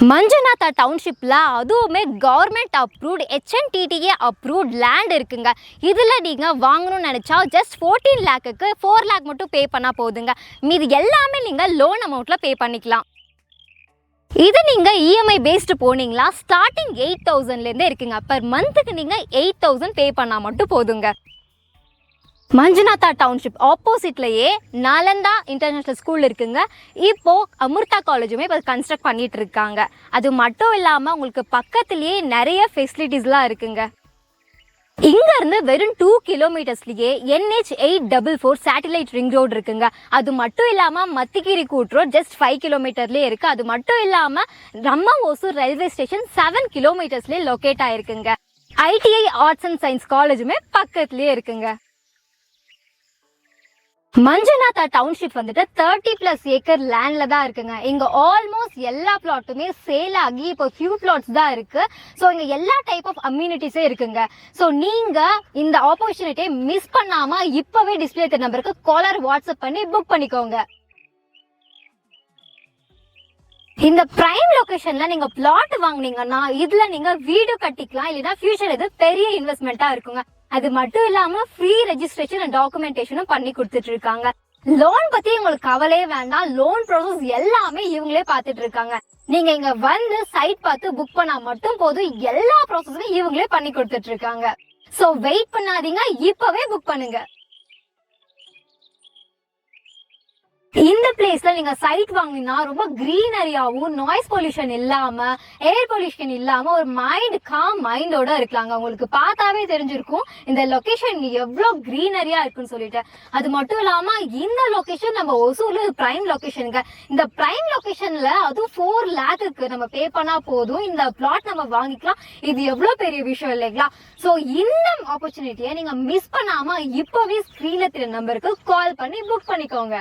மஞ்சுநாதா டவுன்ஷிப்பில் அதுவுமே government approved HNTTA approved land இருக்குங்க. இதில் நீங்கள் வாங்கணும்னு நினச்சா ஜஸ்ட் 14 லேக்குக்கு 4 லேக் மட்டும் பே பண்ணால் போதுங்க. மீது எல்லாமே நீங்கள் லோன் அமௌண்ட்டில் பே பண்ணிக்கலாம். இது நீங்கள் இஎம்ஐ பேஸ்டு போனீங்களா ஸ்டார்டிங் 8,000லேருந்தே இருக்குங்க. பர் மந்த்துக்கு நீங்கள் 8,000 பே பண்ணால் மட்டும் போதுங்க. மஞ்சுநாதா டவுன்ஷிப் ஆப்போசிட்லேயே நாலந்தா இன்டர்நேஷ்னல் ஸ்கூல் இருக்குங்க. இப்போது அமிர்தா காலேஜுமே இப்போ கன்ஸ்ட்ரக்ட் பண்ணிட்டு இருக்காங்க. அது மட்டும் இல்லாமல் உங்களுக்கு பக்கத்துலேயே நிறைய ஃபெசிலிட்டிஸ்லாம் இருக்குங்க. இங்கேருந்து வெறும் 2 கிலோமீட்டர்ஸ்லேயே NH 844 சேட்டலைட் ரிங் ரோடு இருக்குங்க. அது மட்டும் இல்லாமல் மத்திகிரி கூட் ரோட் ஜஸ்ட் 5 கிலோமீட்டர்லேயே இருக்குது. அது மட்டும் இல்லாமல் நம்ம ஓசூர் ரயில்வே ஸ்டேஷன் 7 கிலோமீட்டர்ஸ்லேயே லொக்கேட் ஆகிருக்குங்க. ITI ஆர்ட்ஸ் அண்ட் சயின்ஸ் காலேஜுமே பக்கத்துலேயே இருக்குங்க. மஞ்சுநாதா டவுன்ஷிப் வந்துட்டு 30+ ஏக்கர் லேண்ட்ல தான் இருக்குங்க. இங்க ஆல்மோஸ்ட் எல்லா பிளாட்டுமே சேல் ஆகி இப்போ ஃபியூ பிளாட்ஸ் தான் இருக்கு. ஸோ இங்க எல்லா டைப் ஆஃப் அம்யூனிட்டிஸே இருக்குங்க. ஸோ நீங்க இந்த ஆப்பர்ச்சுனிட்டியை மிஸ் பண்ணாம இப்பவே டிஸ்பிளே இருக்கிற நம்பருக்கு காலர் வாட்ஸ்அப் பண்ணி புக் பண்ணிக்கோங்க. இந்த பிரைம் லொகேஷன்ல நீங்க பிளாட் வாங்குனீங்கன்னா இதுல நீங்க வீடு கட்டிக்கலாம், இல்லைன்னா ஃபியூச்சர் இது பெரிய இன்வெஸ்ட்மெண்டா இருக்குங்க. அது மட்டும் இல்லாம ஃப்ரீ ரெஜிஸ்ட்ரேஷன் அண்ட் டாக்குமெண்டேஷனும் பண்ணி கொடுத்துட்டு இருக்காங்க. லோன் பத்தி உங்களுக்கு கவலையே வேண்டாம். லோன் ப்ராசஸ் எல்லாமே இவங்களே பார்த்துட்டு இருக்காங்க. நீங்க இங்க வந்து சைட் பார்த்து புக் பண்ணா மட்டும் போதும், எல்லா ப்ராசஸுமே இவங்களே பண்ணி கொடுத்துட்டு இருக்காங்க. சோ வெயிட் பண்ணாதீங்க, இப்பவே புக் பண்ணுங்க. இந்த பிளேஸ்ல நீங்க சைட் வாங்கினா ரொம்ப கிரீனரியாவும் நாய்ஸ் பொல்யூஷன் இல்லாம ஏர் பொல்யூஷன் இல்லாம ஒரு காம் மைண்டோட இருக்கலாங்க. உங்களுக்கு பார்த்தாவே தெரிஞ்சிருக்கும் இந்த லொகேஷன் எவ்வளவு கிரீனரியா இருக்குன்னு சொல்லிட்டு. அது மட்டும் இல்லாம இந்த லொகேஷன் நம்ம ஒசூர்ல பிரைம் லொகேஷனுங்க. இந்த பிரைம் லொகேஷன்ல அதுவும் 4 லேக்குக்கு நம்ம பே பண்ணா போதும் இந்த பிளாட் நம்ம வாங்கிக்கலாம். இது எவ்வளவு பெரிய விஷயம் இல்லைங்களா? சோ இந்த ஆப்பர்ச்சுனிட்டியை நீங்க மிஸ் பண்ணாம இப்பவே ஸ்கிரீன்ல தெரிய நம்பருக்கு கால் பண்ணி புக் பண்ணிக்கோங்க.